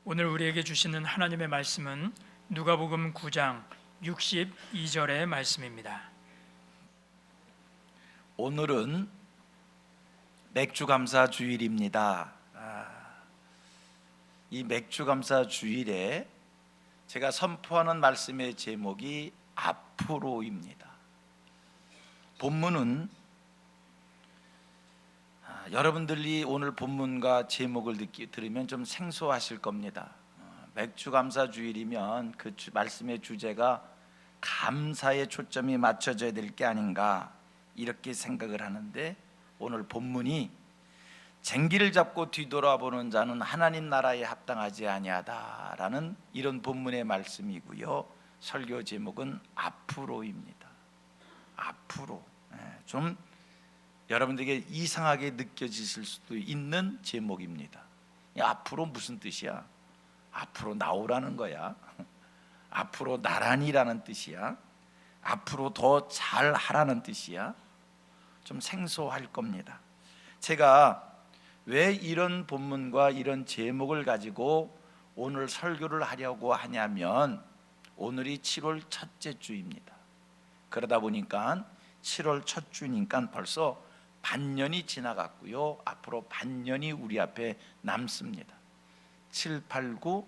오늘 우리에게 주시는 하나님의 말씀은 누가복음 9장 62절의 말씀입니다. 오늘은 맥주감사 주일입니다. 이 맥주감사 주일에 제가 선포하는 말씀의 제목이 앞으로입니다. 본문은 여러분들이 오늘 본문과 제목을 들으면 좀 생소하실 겁니다. 맥주감사 주일이면 그 말씀의 주제가 감사에 초점이 맞춰져야 될 게 아닌가 이렇게 생각을 하는데, 오늘 본문이 쟁기를 잡고 뒤돌아보는 자는 하나님 나라에 합당하지 아니하다라는 이런 본문의 말씀이고요. 설교 제목은 앞으로입니다. 앞으로. 좀 여러분들에게 이상하게 느껴지실 수도 있는 제목입니다. 앞으로 무슨 뜻이야? 앞으로 나오라는 거야? 앞으로 나란히라는 뜻이야? 앞으로 더 잘하라는 뜻이야? 좀 생소할 겁니다. 제가 왜 이런 본문과 이런 제목을 가지고 오늘 설교를 하려고 하냐면, 오늘이 7월 첫째 주입니다. 그러다 보니까 7월 첫 주니까 벌써 반년이 지나갔고요. 앞으로 반년이 우리 앞에 남습니다. 7, 8, 9,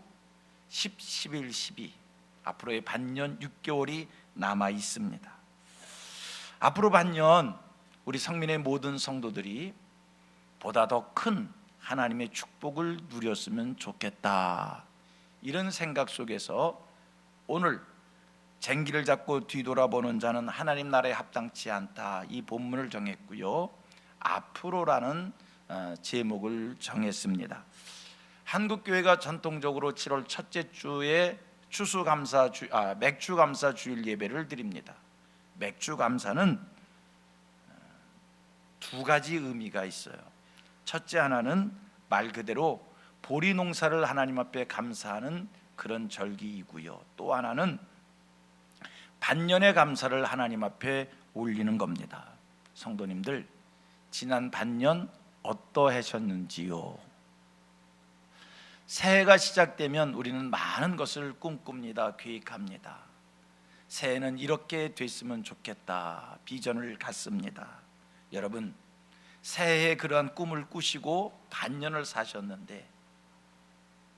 10, 11, 12 앞으로의 반년 6개월이 남아 있습니다. 앞으로 반년 우리 성민의 모든 성도들이 보다 더 큰 하나님의 축복을 누렸으면 좋겠다, 이런 생각 속에서 오늘 쟁기를 잡고 뒤돌아보는 자는 하나님 나라에 합당치 않다, 이 본문을 정했고요. 앞으로라는 제목을 정했습니다. 한국교회가 전통적으로 7월 첫째 주에 맥주감사 주일 예배를 드립니다. 맥주감사는 두 가지 의미가 있어요. 첫째 하나는 말 그대로 보리 농사를 하나님 앞에 감사하는 그런 절기이고요. 또 하나는 반년의 감사를 하나님 앞에 올리는 겁니다. 성도님들, 지난 반년 어떠하셨는지요? 새해가 시작되면 우리는 많은 것을 꿈꿉니다. 계획합니다. 새해는 이렇게 됐으면 좋겠다, 비전을 갖습니다. 여러분, 새해에 그러한 꿈을 꾸시고 반년을 사셨는데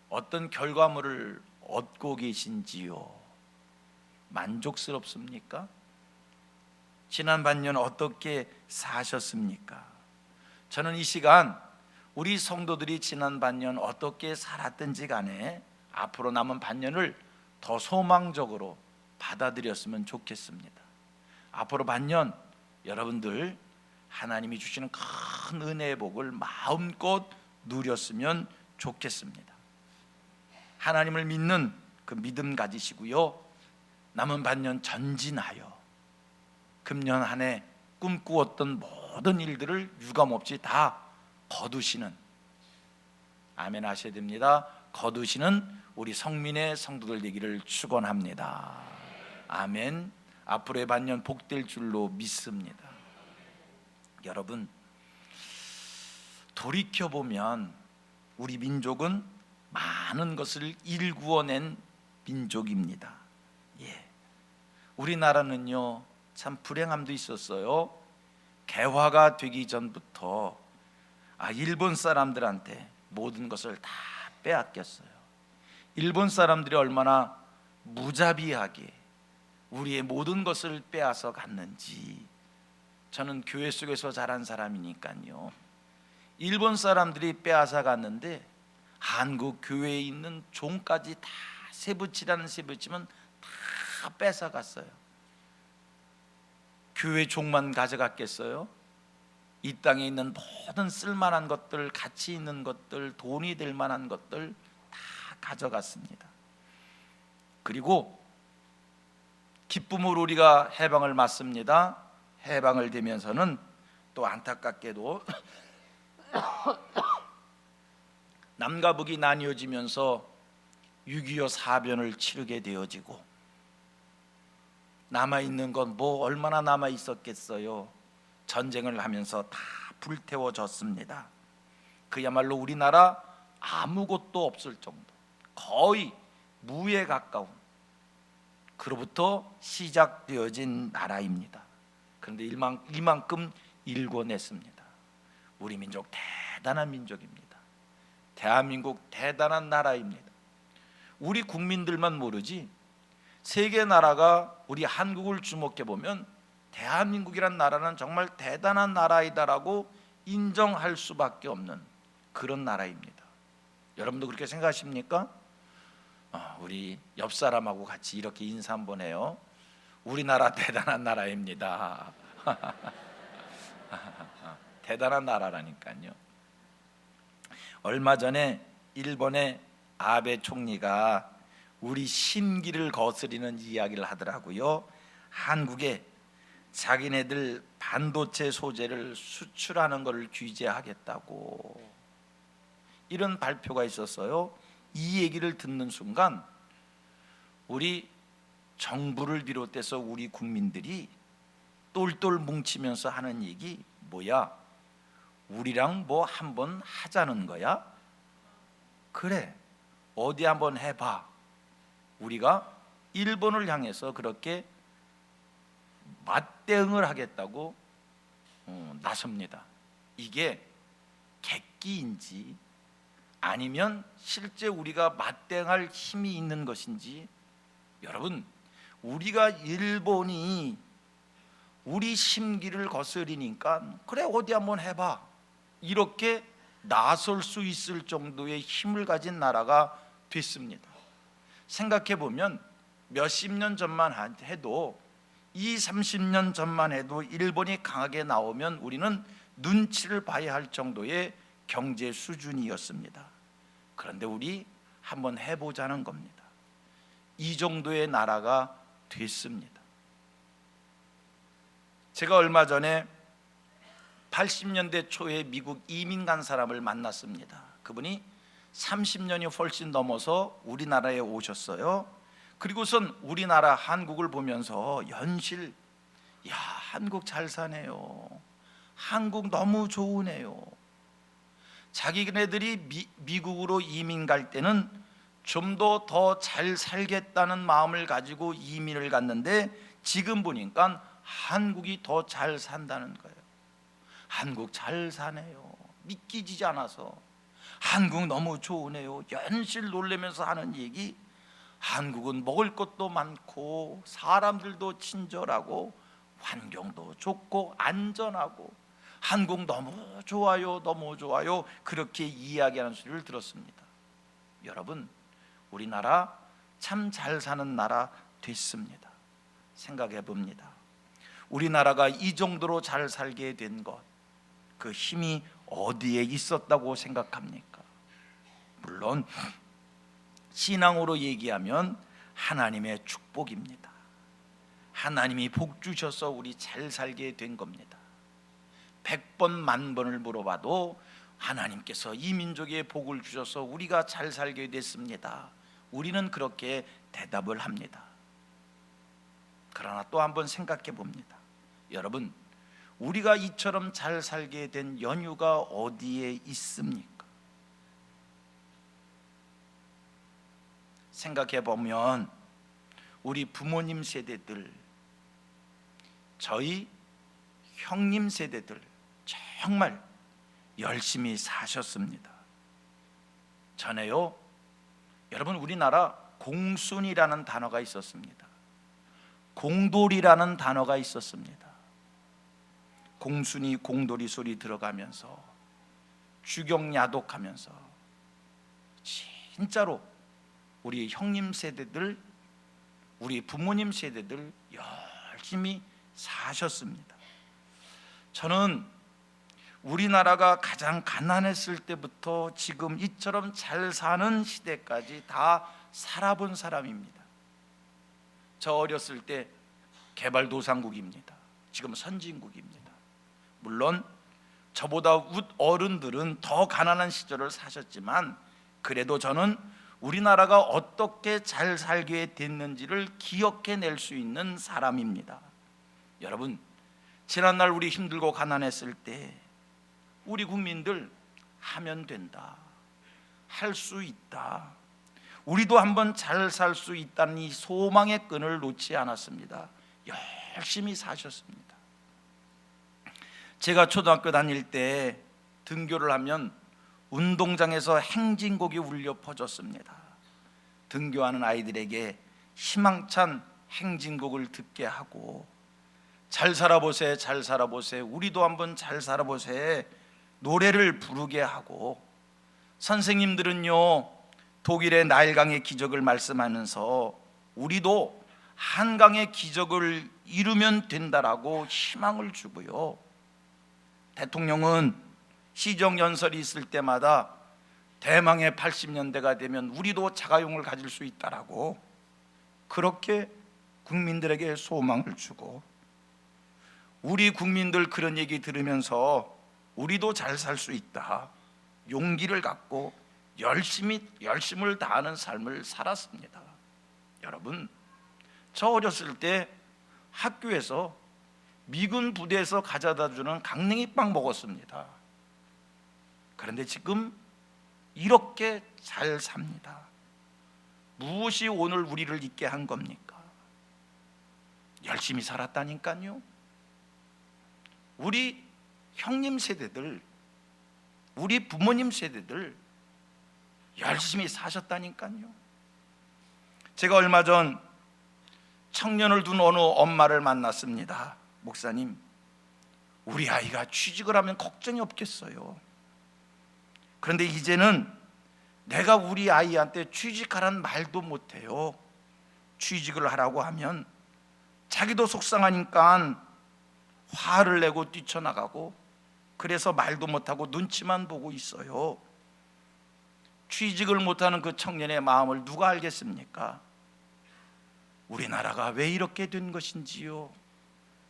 어떤 결과물을 얻고 계신지요? 만족스럽습니까? 지난 반년 어떻게 사셨습니까? 저는 이 시간 우리 성도들이 지난 반년 어떻게 살았든지 간에 앞으로 남은 반년을 더 소망적으로 받아들였으면 좋겠습니다. 앞으로 반년 여러분들 하나님이 주시는 큰 은혜의 복을 마음껏 누렸으면 좋겠습니다. 하나님을 믿는 그 믿음 가지시고요. 남은 반년 전진하여 금년 한 해 꿈꾸었던 모든 일들을 유감없이 다 거두시는, 아멘 하셔야 됩니다. 거두시는 우리 성민의 성도들 되기를 축원합니다. 아멘. 앞으로의 반년 복될 줄로 믿습니다. 여러분, 돌이켜보면 우리 민족은 많은 것을 일구어낸 민족입니다. 우리나라는요, 참 불행함도 있었어요. 개화가 되기 전부터 일본 사람들한테 모든 것을 다 빼앗겼어요. 일본 사람들이 얼마나 무자비하게 우리의 모든 것을 빼앗아 갔는지, 저는 교회 속에서 자란 사람이니까요. 일본 사람들이 빼앗아 갔는데 한국 교회에 있는 종까지 다 세부치라는 세부치면 다 뺏어 갔어요. 교회 종만 가져갔겠어요? 이 땅에 있는 모든 쓸만한 것들, 가치 있는 것들, 돈이 될 만한 것들 다 가져갔습니다. 그리고 기쁨으로 우리가 해방을 맞습니다. 해방을 되면서는 또 안타깝게도 남과 북이 나뉘어지면서 6.25 사변을 치르게 되어지고, 남아있는 건 뭐 얼마나 남아있었겠어요. 전쟁을 하면서 다 불태워졌습니다. 그야말로 우리나라 아무것도 없을 정도, 거의 무에 가까운 그로부터 시작되어진 나라입니다. 그런데 이만큼 일궈냈습니다. 우리 민족 대단한 민족입니다. 대한민국 대단한 나라입니다. 우리 국민들만 모르지 세계 나라가 우리 한국을 주목해 보면 대한민국이란 나라는 정말 대단한 나라이다라고 인정할 수밖에 없는 그런 나라입니다. 여러분도 그렇게 생각하십니까? 우리 옆 사람하고 같이 이렇게 인사 한번 해요. 우리나라 대단한 나라입니다. 대단한 나라라니까요. 얼마 전에 일본의 아베 총리가 우리 심기를 거스리는 이야기를 하더라고요. 한국에 자기네들 반도체 소재를 수출하는 것을 규제하겠다고 이런 발표가 있었어요. 이 얘기를 듣는 순간 우리 정부를 비롯해서 우리 국민들이 똘똘 뭉치면서 하는 얘기 뭐야? 우리랑 뭐 한번 하자는 거야? 그래, 어디 한번 해봐. 우리가 일본을 향해서 그렇게 맞대응을 하겠다고 나섭니다. 이게 객기인지 아니면 실제 우리가 맞대응할 힘이 있는 것인지, 여러분, 우리가 일본이 우리 심기를 거스리니까 그래 어디 한번 해봐 이렇게 나설 수 있을 정도의 힘을 가진 나라가 됐습니다. 생각해 보면 몇십 년 전만 해도 30년 전만 해도 일본이 강하게 나오면 우리는 눈치를 봐야 할 정도의 경제 수준이었습니다. 그런데 우리 한번 해보자는 겁니다. 이 정도의 나라가 됐습니다. 제가 얼마 전에 80년대 초에 미국 이민 간 사람을 만났습니다. 그분이 30년이 훨씬 넘어서 우리나라에 오셨어요. 그리고선 우리나라 한국을 보면서 연실, 야, 한국 잘 사네요. 한국 너무 좋으네요. 자기네들이 미국으로 이민 갈 때는 좀 더 잘 살겠다는 마음을 가지고 이민을 갔는데 지금 보니까 한국이 더 잘 산다는 거예요. 한국 잘 사네요. 믿기지 않아서 한국 너무 좋으네요. 연실 놀라면서 하는 얘기, 한국은 먹을 것도 많고 사람들도 친절하고 환경도 좋고 안전하고 한국 너무 좋아요, 너무 좋아요, 그렇게 이야기하는 소리를 들었습니다. 여러분, 우리나라 참 잘 사는 나라 됐습니다. 생각해 봅니다. 우리나라가 이 정도로 잘 살게 된 것, 그 힘이 어디에 있었다고 생각합니까? 물론 신앙으로 얘기하면 하나님의 축복입니다. 하나님이 복 주셔서 우리 잘 살게 된 겁니다. 100번 만번을 물어봐도 하나님께서 이 민족에 복을 주셔서 우리가 잘 살게 됐습니다. 우리는 그렇게 대답을 합니다. 그러나 또 한번 생각해 봅니다. 여러분, 우리가 이처럼 잘 살게 된 연유가 어디에 있습니까? 생각해 보면 우리 부모님 세대들, 저희 형님 세대들 정말 열심히 사셨습니다. 전에요, 여러분, 우리나라 공순이라는 단어가 있었습니다. 공돌이라는 단어가 있었습니다. 공순이 공돌이 소리 들어가면서 주경야독하면서 진짜로 우리 형님 세대들, 우리 부모님 세대들 열심히 사셨습니다. 저는 우리나라가 가장 가난했을 때부터 지금 이처럼 잘 사는 시대까지 다 살아본 사람입니다. 저 어렸을 때 개발도상국입니다. 지금 선진국입니다. 물론 저보다 어른들은 더 가난한 시절을 사셨지만 그래도 저는 우리나라가 어떻게 잘 살게 됐는지를 기억해낼 수 있는 사람입니다. 여러분, 지난날 우리 힘들고 가난했을 때 우리 국민들 하면 된다, 할 수 있다, 우리도 한번 잘 살 수 있다는 이 소망의 끈을 놓지 않았습니다. 열심히 사셨습니다. 제가 초등학교 다닐 때 등교를 하면 운동장에서 행진곡이 울려 퍼졌습니다. 등교하는 아이들에게 희망찬 행진곡을 듣게 하고, 잘 살아보세, 잘 살아보세, 우리도 한번 잘 살아보세 노래를 부르게 하고, 선생님들은요 독일의 나일강의 기적을 말씀하면서 우리도 한강의 기적을 이루면 된다라고 희망을 주고요, 대통령은 시정연설이 있을 때마다 대망의 80년대가 되면 우리도 자가용을 가질 수 있다라고 그렇게 국민들에게 소망을 주고, 우리 국민들 그런 얘기 들으면서 우리도 잘 살 수 있다 용기를 갖고 열심을 다하는 삶을 살았습니다. 여러분, 저 어렸을 때 학교에서 미군 부대에서 가져다 주는 강냉이빵 먹었습니다. 그런데 지금 이렇게 잘 삽니다. 무엇이 오늘 우리를 있게 한 겁니까? 열심히 살았다니까요. 우리 형님 세대들, 우리 부모님 세대들 열심히 사셨다니까요. 제가 얼마 전 청년을 둔 어느 엄마를 만났습니다. 목사님, 우리 아이가 취직을 하면 걱정이 없겠어요. 그런데 이제는 내가 우리 아이한테 취직하라는 말도 못해요. 취직을 하라고 하면 자기도 속상하니까 화를 내고 뛰쳐나가고, 그래서 말도 못하고 눈치만 보고 있어요. 취직을 못하는 그 청년의 마음을 누가 알겠습니까? 우리나라가 왜 이렇게 된 것인지요.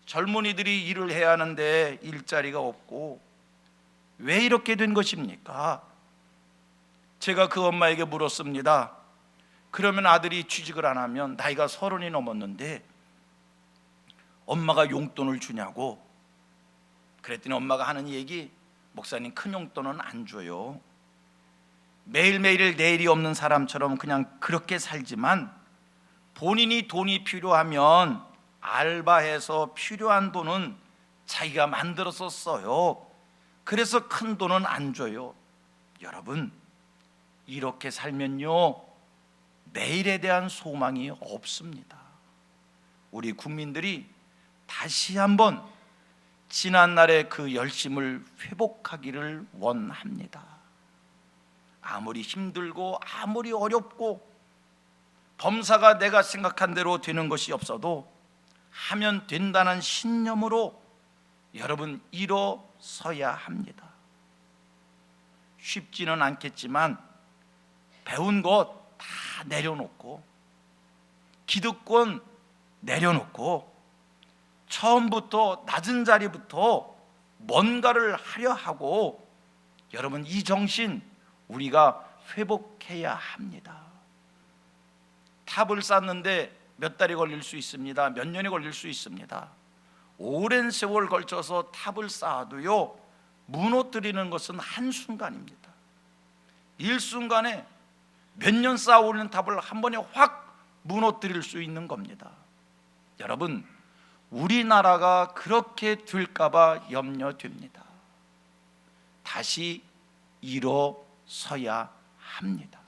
젊은이들이 일을 해야 하는데 일자리가 없고 왜 이렇게 된 것입니까? 제가 그 엄마에게 물었습니다. 그러면 아들이 취직을 안 하면 나이가 30이 넘었는데 엄마가 용돈을 주냐고. 그랬더니 엄마가 하는 얘기, 목사님 큰 용돈은 안 줘요. 매일매일 내일이 없는 사람처럼 그냥 그렇게 살지만 본인이 돈이 필요하면 알바해서 필요한 돈은 자기가 만들어서 써요. 그래서 큰 돈은 안 줘요. 여러분, 이렇게 살면요 내일에 대한 소망이 없습니다. 우리 국민들이 다시 한번 지난날의 그 열심을 회복하기를 원합니다. 아무리 힘들고 아무리 어렵고 범사가 내가 생각한 대로 되는 것이 없어도 하면 된다는 신념으로 여러분 일어서야 합니다. 쉽지는 않겠지만 배운 것 다 내려놓고, 기득권 내려놓고, 처음부터 낮은 자리부터 뭔가를 하려 하고, 여러분 이 정신 우리가 회복해야 합니다. 탑을 쌓는데 몇 달이 걸릴 수 있습니다. 몇 년이 걸릴 수 있습니다. 오랜 세월 걸쳐서 탑을 쌓아도요 무너뜨리는 것은 한순간입니다. 일순간에 몇 년 쌓아 올린 탑을 한 번에 확 무너뜨릴 수 있는 겁니다. 여러분, 우리나라가 그렇게 될까봐 염려됩니다. 다시 일어서야 합니다.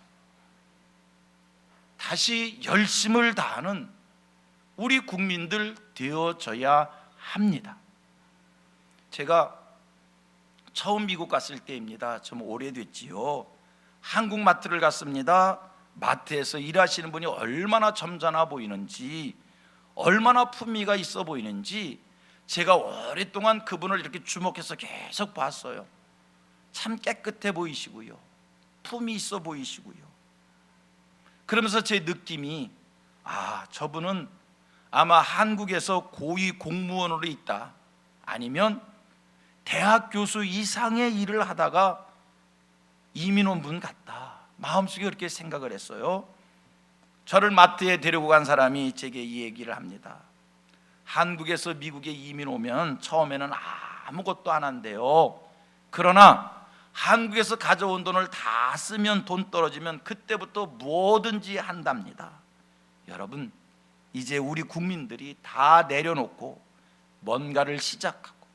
다시 열심을 다하는 우리 국민들 되어져야 합니다. 제가 처음 미국 갔을 때입니다. 좀 오래됐지요. 한국 마트를 갔습니다. 마트에서 일하시는 분이 얼마나 점잖아 보이는지, 얼마나 품위가 있어 보이는지 제가 오랫동안 그분을 이렇게 주목해서 계속 봤어요. 참 깨끗해 보이시고요, 품이 있어 보이시고요. 그러면서 제 느낌이, 저분은 아마 한국에서 고위 공무원으로 있다, 아니면 대학 교수 이상의 일을 하다가 이민 온 분 같다, 마음속에 그렇게 생각을 했어요. 저를 마트에 데리고 간 사람이 제게 이 얘기를 합니다. 한국에서 미국에 이민 오면 처음에는 아무것도 안 한대요. 그러나 한국에서 가져온 돈을 다 쓰면 돈 떨어지면 그때부터 뭐든지 한답니다. 여러분, 이제 우리 국민들이 다 내려놓고 뭔가를 시작하고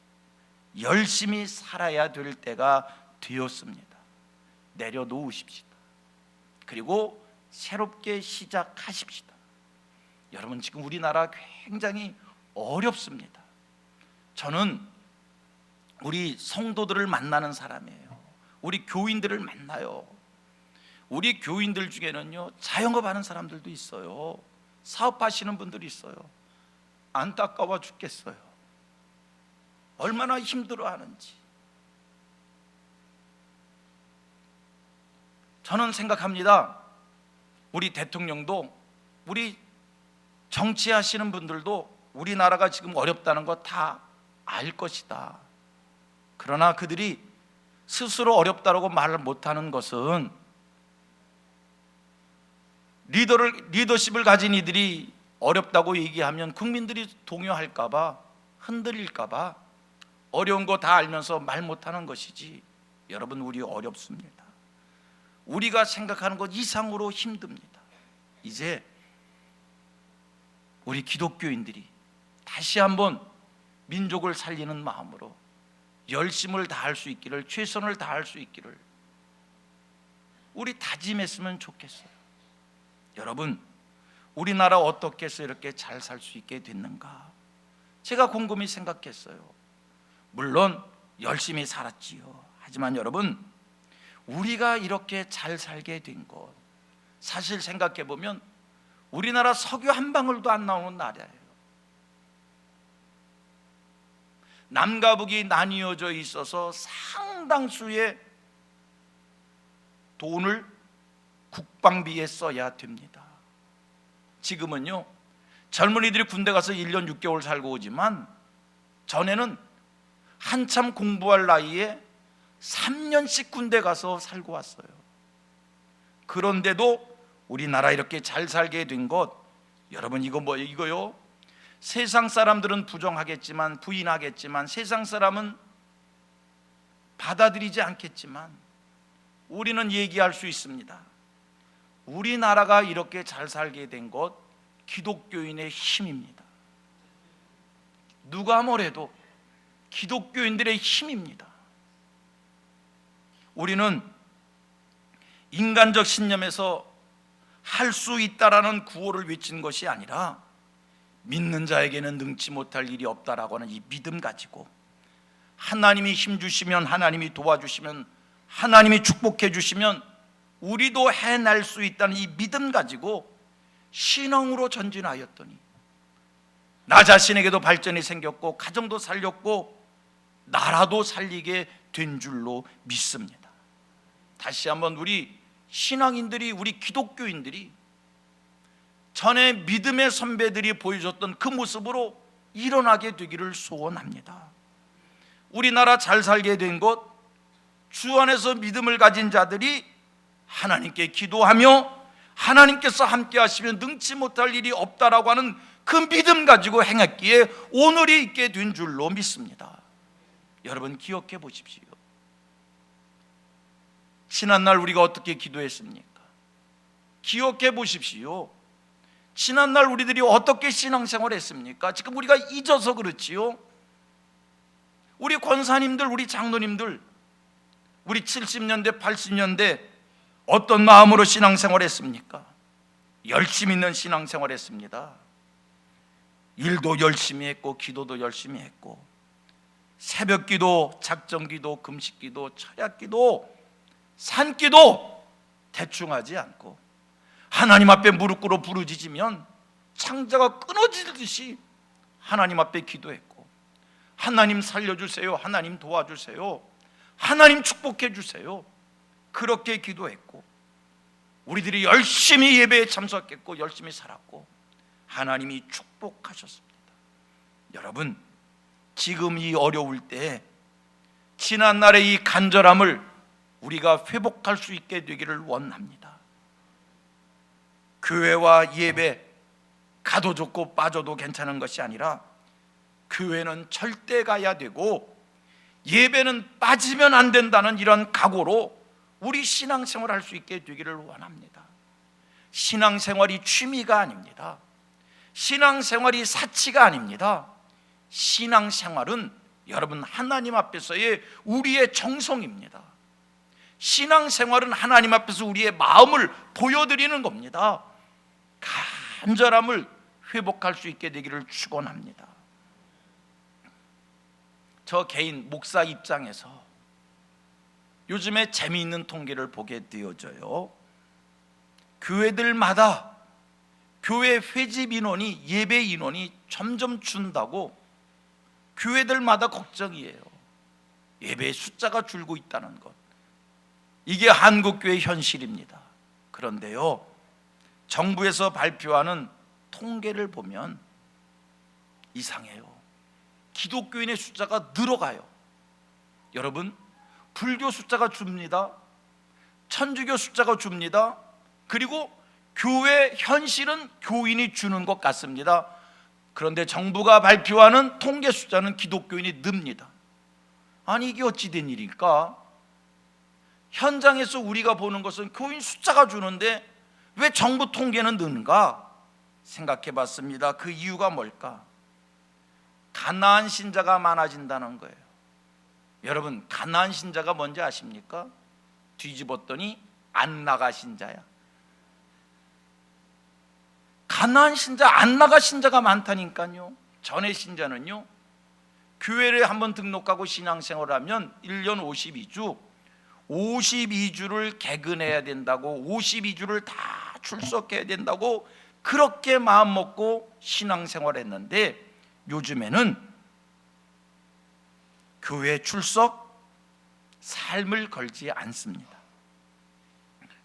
열심히 살아야 될 때가 되었습니다. 내려놓으십시다. 그리고 새롭게 시작하십시다. 여러분, 지금 우리나라 굉장히 어렵습니다. 저는 우리 성도들을 만나는 사람이에요. 우리 교인들을 만나요. 우리 교인들 중에는요, 자영업하는 사람들도 있어요. 사업하시는 분들이 있어요. 안타까워 죽겠어요. 얼마나 힘들어하는지. 저는 생각합니다. 우리 대통령도, 우리 정치하시는 분들도 우리나라가 지금 어렵다는 거 다 알 것이다. 그러나 그들이 스스로 어렵다고 말을 못하는 것은 리더십을 가진 이들이 어렵다고 얘기하면 국민들이 동요할까 봐, 흔들릴까 봐 어려운 거 다 알면서 말 못하는 것이지. 여러분, 우리 어렵습니다. 우리가 생각하는 것 이상으로 힘듭니다. 이제 우리 기독교인들이 다시 한번 민족을 살리는 마음으로 열심을 다할 수 있기를, 최선을 다할 수 있기를 우리 다짐했으면 좋겠어요. 여러분, 우리나라 어떻게 해서 이렇게 잘 살 수 있게 됐는가? 제가 곰곰이 생각했어요. 물론 열심히 살았지요. 하지만 여러분, 우리가 이렇게 잘 살게 된 것, 사실 생각해 보면 우리나라 석유 한 방울도 안 나오는 나라예요. 남과 북이 나뉘어져 있어서 상당수의 돈을 국방비에 써야 됩니다. 지금은요, 젊은이들이 군대 가서 1년 6개월 살고 오지만 전에는 한참 공부할 나이에 3년씩 군대 가서 살고 왔어요. 그런데도 우리나라 이렇게 잘 살게 된 것, 여러분, 이거 뭐예요? 이거요? 세상 사람들은 부정하겠지만, 부인하겠지만, 세상 사람은 받아들이지 않겠지만 우리는 얘기할 수 있습니다. 우리나라가 이렇게 잘 살게 된 것, 기독교인의 힘입니다. 누가 뭐래도 기독교인들의 힘입니다. 우리는 인간적 신념에서 할 수 있다라는 구호를 외친 것이 아니라 믿는 자에게는 능치 못할 일이 없다라고 하는 이 믿음 가지고, 하나님이 힘 주시면, 하나님이 도와주시면, 하나님이 축복해 주시면 우리도 해낼 수 있다는 이 믿음 가지고 신앙으로 전진하였더니 나 자신에게도 발전이 생겼고, 가정도 살렸고, 나라도 살리게 된 줄로 믿습니다. 다시 한번 우리 신앙인들이, 우리 기독교인들이 전에 믿음의 선배들이 보여줬던 그 모습으로 일어나게 되기를 소원합니다. 우리나라 잘 살게 된 것, 주 안에서 믿음을 가진 자들이 하나님께 기도하며 하나님께서 함께 하시면 능치 못할 일이 없다라고 하는 그 믿음 가지고 행했기에 오늘이 있게 된 줄로 믿습니다. 여러분, 기억해 보십시오. 지난날 우리가 어떻게 기도했습니까? 기억해 보십시오. 지난날 우리들이 어떻게 신앙생활 했습니까? 지금 우리가 잊어서 그렇지요. 우리 권사님들, 우리 장로님들, 우리 70년대, 80년대 어떤 마음으로 신앙생활 했습니까? 열심히 있는 신앙생활 했습니다. 일도 열심히 했고, 기도도 열심히 했고, 새벽기도, 작정기도, 금식기도, 철야기도, 산기도 대충 하지 않고 하나님 앞에 무릎 꿇어 부르짖으면 창자가 끊어지듯이 하나님 앞에 기도했고, 하나님 살려주세요, 하나님 도와주세요, 하나님 축복해 주세요, 그렇게 기도했고, 우리들이 열심히 예배에 참석했고 열심히 살았고 하나님이 축복하셨습니다. 여러분, 지금 이 어려울 때 지난날의 이 간절함을 우리가 회복할 수 있게 되기를 원합니다. 교회와 예배, 가도 좋고 빠져도 괜찮은 것이 아니라 교회는 절대 가야 되고 예배는 빠지면 안 된다는 이런 각오로 우리 신앙생활을 할 수 있게 되기를 원합니다. 신앙생활이 취미가 아닙니다. 신앙생활이 사치가 아닙니다. 신앙생활은 여러분 하나님 앞에서의 우리의 정성입니다. 신앙생활은 하나님 앞에서 우리의 마음을 보여드리는 겁니다. 간절함을 회복할 수 있게 되기를 축원합니다. 저 개인 목사 입장에서 요즘에 재미있는 통계를 보게 되어져요. 교회들마다 교회 회집 인원이, 예배 인원이 점점 준다고 교회들마다 걱정이에요. 예배의 숫자가 줄고 있다는 것, 이게 한국교회의 현실입니다. 그런데요, 정부에서 발표하는 통계를 보면 이상해요. 기독교인의 숫자가 늘어가요. 여러분, 불교 숫자가 줍니다. 천주교 숫자가 줍니다. 그리고 교회 현실은 교인이 주는 것 같습니다. 그런데 정부가 발표하는 통계 숫자는 기독교인이 늡니다. 아니, 이게 어찌 된 일일까? 현장에서 우리가 보는 것은 교인 숫자가 주는데 왜 정부 통계는 느는가 생각해 봤습니다. 그 이유가 뭘까? 가나안 신자가 많아진다는 거예요. 여러분, 가나안 신자가 뭔지 아십니까? 뒤집었더니 안나가 신자야. 가나안 신자, 안나가 신자가 많다니까요. 전에 신자는요, 교회를 한번 등록하고 신앙생활을 하면 1년 52주를 개근해야 된다고, 52주를 다 출석해야 된다고 그렇게 마음 먹고 신앙생활을 했는데, 요즘에는 교회 출석 삶을 걸지 않습니다.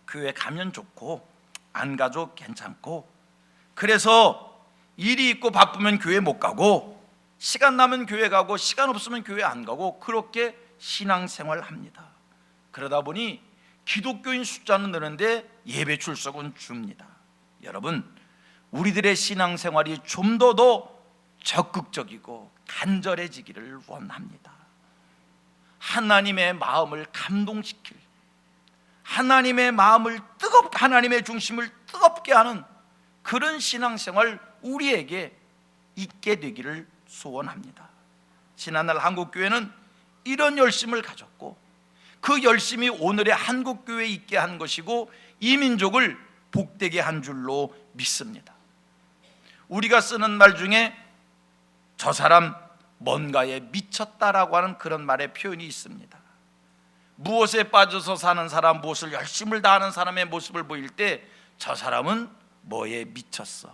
교회 가면 좋고 안 가도 괜찮고, 그래서 일이 있고 바쁘면 교회 못 가고, 시간 나면 교회 가고, 시간 없으면 교회 안 가고, 그렇게 신앙생활을 합니다. 그러다 보니 기독교인 숫자는 느는데 예배 출석은 줍니다. 여러분, 우리들의 신앙생활이 좀 더 적극적이고 간절해지기를 원합니다. 하나님의 마음을 감동시킬, 하나님의 마음을 하나님의 중심을 뜨겁게 하는 그런 신앙생활 우리에게 있게 되기를 소원합니다. 지난날 한국교회는 이런 열심을 가졌고, 그 열심이 오늘의 한국교회에 있게 한 것이고 이 민족을 복되게 한 줄로 믿습니다. 우리가 쓰는 말 중에 저 사람 뭔가에 미쳤다라고 하는 그런 말의 표현이 있습니다. 무엇에 빠져서 사는 사람, 무엇을 열심을 다하는 사람의 모습을 보일 때 저 사람은 뭐에 미쳤어.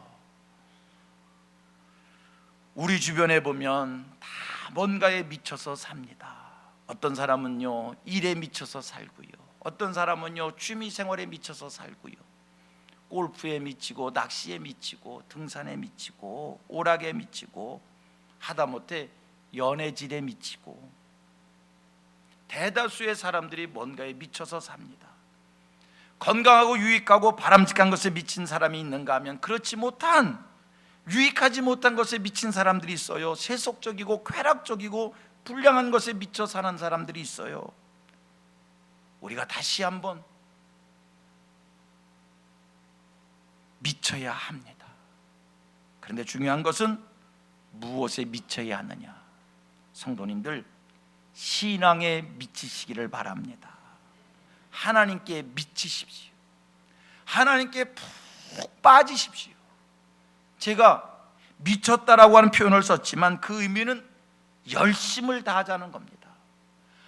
우리 주변에 보면 다 뭔가에 미쳐서 삽니다. 어떤 사람은요, 일에 미쳐서 살고요, 어떤 사람은요, 취미 생활에 미쳐서 살고요, 골프에 미치고, 낚시에 미치고, 등산에 미치고, 오락에 미치고, 하다못해 연애질에 미치고, 대다수의 사람들이 뭔가에 미쳐서 삽니다. 건강하고 유익하고 바람직한 것에 미친 사람이 있는가 하면 그렇지 못한, 유익하지 못한 것에 미친 사람들이 있어요. 세속적이고 쾌락적이고 불량한 것에 미쳐 사는 사람들이 있어요. 우리가 다시 한번 미쳐야 합니다. 그런데 중요한 것은 무엇에 미쳐야 하느냐. 성도님들, 신앙에 미치시기를 바랍니다. 하나님께 미치십시오. 하나님께 푹 빠지십시오. 제가 미쳤다라고 하는 표현을 썼지만 그 의미는 열심을 다하자는 겁니다.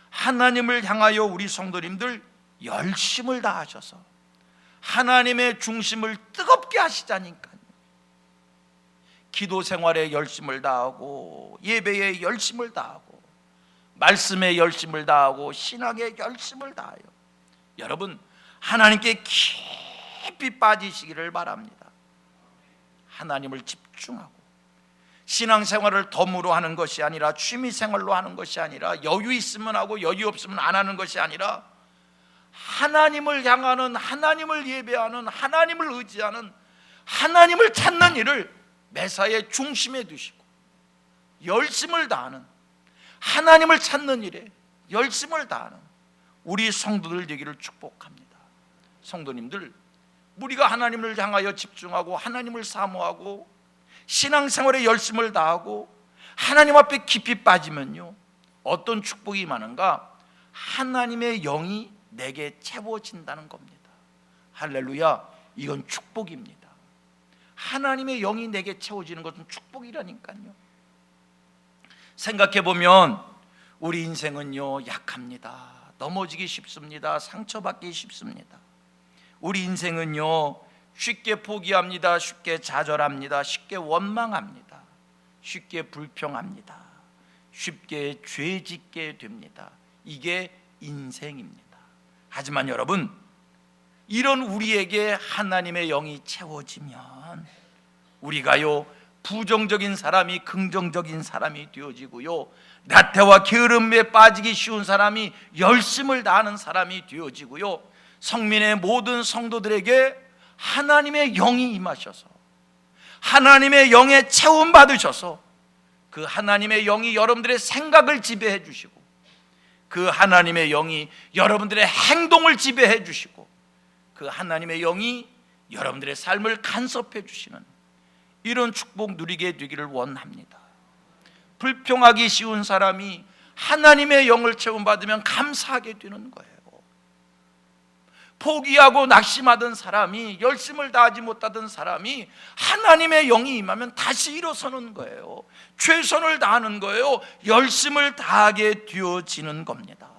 하나님을 향하여 우리 성도님들 열심을 다하셔서 하나님의 중심을 뜨겁게 하시자니까요. 기도 생활에 열심을 다하고, 예배에 열심을 다하고, 말씀에 열심을 다하고, 신앙에 열심을 다하여 여러분 하나님께 깊이 빠지시기를 바랍니다. 하나님을 집중하고, 신앙생활을 덤으로 하는 것이 아니라, 취미생활로 하는 것이 아니라, 여유 있으면 하고 여유 없으면 안 하는 것이 아니라, 하나님을 향하는, 하나님을 예배하는, 하나님을 의지하는, 하나님을 찾는 일을 매사에 중심에 두시고 열심을 다하는, 하나님을 찾는 일에 열심을 다하는 우리 성도들 되기를 축복합니다. 성도님들, 우리가 하나님을 향하여 집중하고 하나님을 사모하고 신앙생활에 열심을 다하고 하나님 앞에 깊이 빠지면요, 어떤 축복이 많은가? 하나님의 영이 내게 채워진다는 겁니다. 할렐루야, 이건 축복입니다. 하나님의 영이 내게 채워지는 것은 축복이라니까요. 생각해보면 우리 인생은요, 약합니다. 넘어지기 쉽습니다. 상처받기 쉽습니다. 우리 인생은요, 쉽게 포기합니다. 쉽게 좌절합니다. 쉽게 원망합니다. 쉽게 불평합니다. 쉽게 죄짓게 됩니다. 이게 인생입니다. 하지만 여러분, 이런 우리에게 하나님의 영이 채워지면 우리가요, 부정적인 사람이 긍정적인 사람이 되어지고요, 나태와 게으름에 빠지기 쉬운 사람이 열심을 다하는 사람이 되어지고요, 성민의 모든 성도들에게 하나님의 영이 임하셔서 하나님의 영에 채움 받으셔서 그 하나님의 영이 여러분들의 생각을 지배해 주시고 그 하나님의 영이 여러분들의 행동을 지배해 주시고 그 하나님의 영이 여러분들의 삶을 간섭해 주시는 이런 축복 누리게 되기를 원합니다. 불평하기 쉬운 사람이 하나님의 영을 채움받으면 감사하게 되는 거예요. 포기하고 낙심하던 사람이, 열심을 다하지 못하던 사람이 하나님의 영이 임하면 다시 일어서는 거예요. 최선을 다하는 거예요. 열심을 다하게 되어지는 겁니다.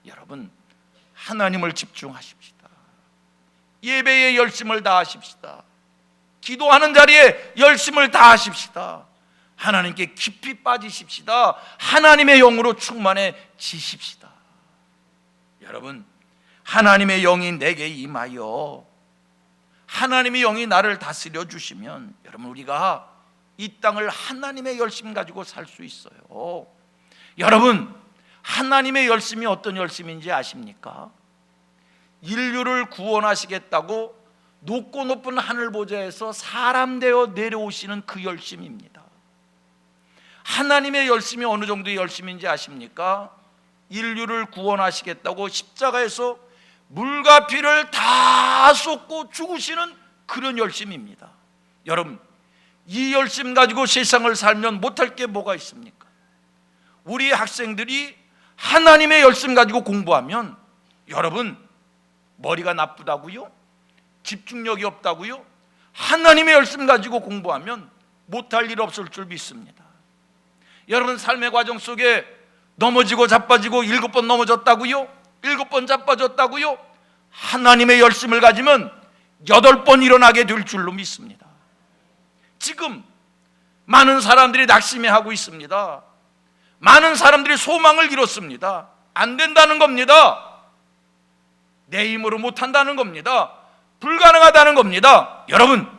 여러분, 하나님을 집중하십시다. 예배에 열심을 다하십시다. 기도하는 자리에 열심을 다하십시다. 하나님께 깊이 빠지십시다. 하나님의 영으로 충만해지십시다. 여러분, 하나님의 영이 내게 임하여 하나님의 영이 나를 다스려 주시면 여러분, 우리가 이 땅을 하나님의 열심 가지고 살 수 있어요. 여러분, 하나님의 열심이 어떤 열심인지 아십니까? 인류를 구원하시겠다고 높고 높은 하늘 보좌에서 사람 되어 내려오시는 그 열심입니다. 하나님의 열심이 어느 정도의 열심인지 아십니까? 인류를 구원하시겠다고 십자가에서 물과 피를 다 쏟고 죽으시는 그런 열심입니다. 여러분, 이 열심 가지고 세상을 살면 못할 게 뭐가 있습니까? 우리 학생들이 하나님의 열심 가지고 공부하면 여러분, 머리가 나쁘다고요? 집중력이 없다고요? 하나님의 열심 가지고 공부하면 못할 일 없을 줄 믿습니다. 여러분, 삶의 과정 속에 넘어지고 자빠지고 7번 넘어졌다고요? 7번 자빠졌다고요? 하나님의 열심을 가지면 8번 일어나게 될 줄로 믿습니다. 지금 많은 사람들이 낙심해하고 있습니다. 많은 사람들이 소망을 잃었습니다. 안 된다는 겁니다. 내 힘으로 못한다는 겁니다. 불가능하다는 겁니다. 여러분,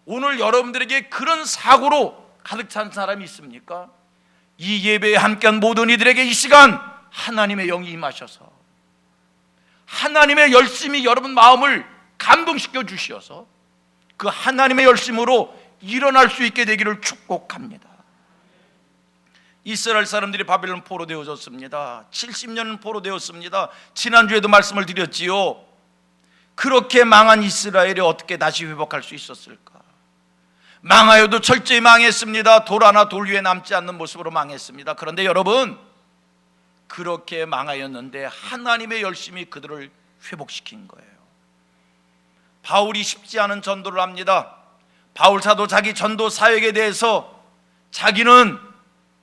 오늘 여러분들에게 그런 사고로 가득 찬 사람이 있습니까? 이 예배에 함께한 모든 이들에게 이 시간 하나님의 영이 임하셔서 하나님의 열심이 여러분 마음을 감동시켜 주셔서 그 하나님의 열심으로 일어날 수 있게 되기를 축복합니다. 이스라엘 사람들이 바벨론 포로되어졌습니다. 70년 포로되었습니다. 지난주에도 말씀을 드렸지요. 그렇게 망한 이스라엘이 어떻게 다시 회복할 수 있었을까? 망하여도 철저히 망했습니다. 돌 하나 돌 위에 남지 않는 모습으로 망했습니다. 그런데 여러분, 그렇게 망하였는데 하나님의 열심이 그들을 회복시킨 거예요. 바울이 쉽지 않은 전도를 합니다. 바울 사도 자기 전도 사역에 대해서 자기는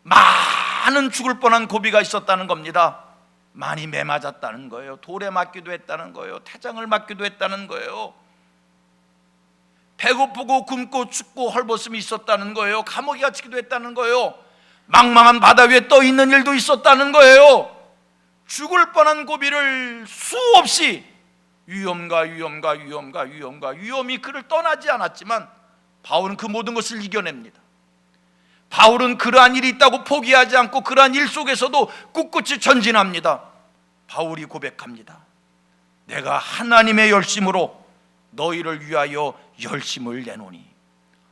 많은 죽을 뻔한 고비가 있었다는 겁니다. 많이 매 맞았다는 거예요. 돌에 맞기도 했다는 거예요. 태장을 맞기도 했다는 거예요. 배고프고 굶고 춥고 헐벗음이 있었다는 거예요. 감옥에 갇히기도 했다는 거예요. 망망한 바다 위에 떠 있는 일도 있었다는 거예요. 죽을 뻔한 고비를 수없이 위험이 그를 떠나지 않았지만 바울은 그 모든 것을 이겨냅니다. 바울은 그러한 일이 있다고 포기하지 않고 그러한 일 속에서도 꿋꿋이 전진합니다. 바울이 고백합니다. 내가 하나님의 열심으로 너희를 위하여 열심을 내노니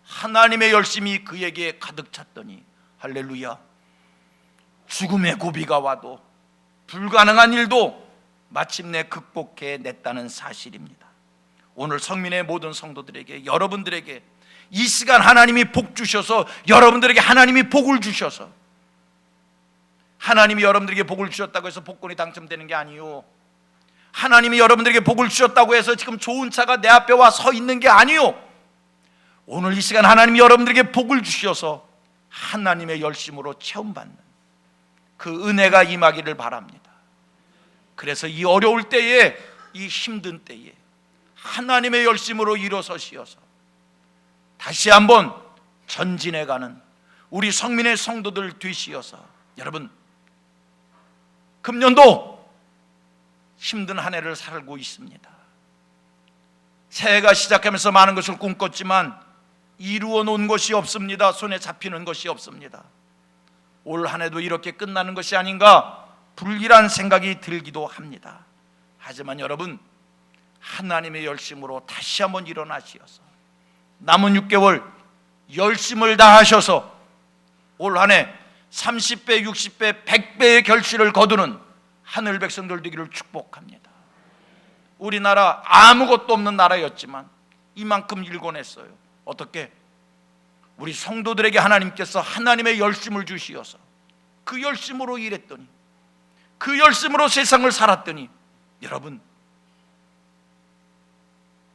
하나님의 열심이 그에게 가득 찼더니 할렐루야. 죽음의 고비가 와도 불가능한 일도 마침내 극복해 냈다는 사실입니다. 오늘 성민의 모든 성도들에게, 여러분들에게 이 시간 하나님이 복 주셔서, 여러분들에게 하나님이 복을 주셔서, 하나님이 여러분들에게 복을 주셨다고 해서 복권이 당첨되는 게 아니요, 하나님이 여러분들에게 복을 주셨다고 해서 지금 좋은 차가 내 앞에 와 서 있는 게 아니요, 오늘 이 시간 하나님이 여러분들에게 복을 주셔서 하나님의 열심으로 체험받는 그 은혜가 임하기를 바랍니다. 그래서 이 어려울 때에, 이 힘든 때에 하나님의 열심으로 일어서시어서 다시 한번 전진해가는 우리 성민의 성도들 되시어서, 여러분 금년도 힘든 한 해를 살고 있습니다. 새해가 시작하면서 많은 것을 꿈꿨지만 이루어 놓은 것이 없습니다. 손에 잡히는 것이 없습니다. 올 한 해도 이렇게 끝나는 것이 아닌가 불길한 생각이 들기도 합니다. 하지만 여러분, 하나님의 열심으로 다시 한번 일어나시어서 남은 6개월 열심을 다하셔서 올 한 해 30배, 60배, 100배의 결실을 거두는 하늘 백성들 되기를 축복합니다. 우리나라 아무것도 없는 나라였지만 이만큼 일궈냈어요. 어떻게? 우리 성도들에게 하나님께서 하나님의 열심을 주시어서 그 열심으로 일했더니, 그 열심으로 세상을 살았더니, 여러분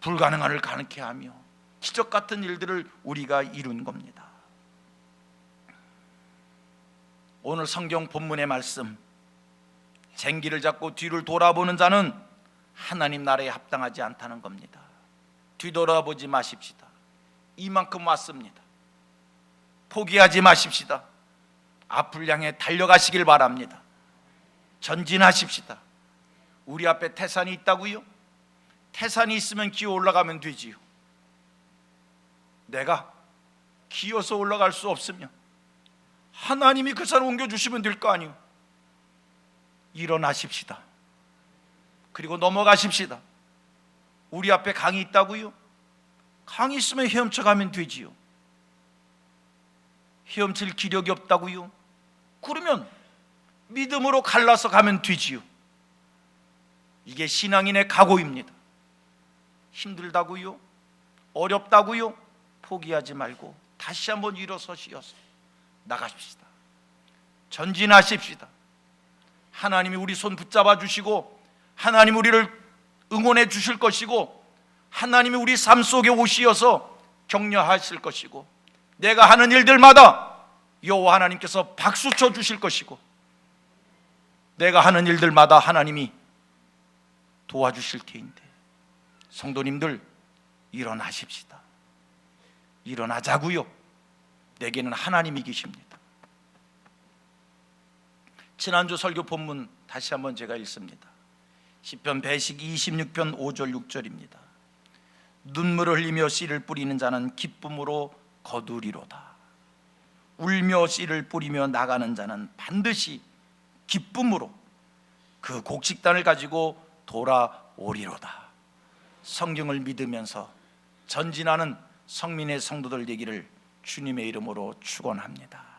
불가능한을 가능케 하며 기적 같은 일들을 우리가 이룬 겁니다. 오늘 성경 본문의 말씀, 쟁기를 잡고 뒤를 돌아보는 자는 하나님 나라에 합당하지 않다는 겁니다. 뒤돌아보지 마십시다. 이만큼 왔습니다. 포기하지 마십시다. 앞을 향해 달려가시길 바랍니다. 전진하십시다. 우리 앞에 태산이 있다고요? 태산이 있으면 기어 올라가면 되지요. 내가 기어서 올라갈 수 없으면 하나님이 그 산을 옮겨주시면 될 거 아니요. 일어나십시다. 그리고 넘어가십시다. 우리 앞에 강이 있다고요? 강이 있으면 헤엄쳐 가면 되지요. 헤엄칠 기력이 없다고요? 그러면 믿음으로 갈라서 가면 되지요. 이게 신앙인의 각오입니다. 힘들다고요? 어렵다고요? 포기하지 말고 다시 한번 일어서시어서 나가십시다. 전진하십시다. 하나님이 우리 손 붙잡아 주시고, 하나님 우리를 응원해 주실 것이고, 하나님이 우리 삶 속에 오시어서 격려하실 것이고, 내가 하는 일들마다 여호와 하나님께서 박수 쳐 주실 것이고, 내가 하는 일들마다 하나님이 도와주실 테인데, 성도님들 일어나십시다. 일어나자고요. 내게는 하나님이 계십니다. 지난주 설교 본문 다시 한번 제가 읽습니다. 시편 126편 5절 6절입니다. 눈물을 흘리며 씨를 뿌리는 자는 기쁨으로 거두리로다. 울며 씨를 뿌리며 나가는 자는 반드시 기쁨으로 그 곡식단을 가지고 돌아오리로다. 성경을 믿으면서 전진하는 성민의 성도들 되기를 주님의 이름으로 축원합니다.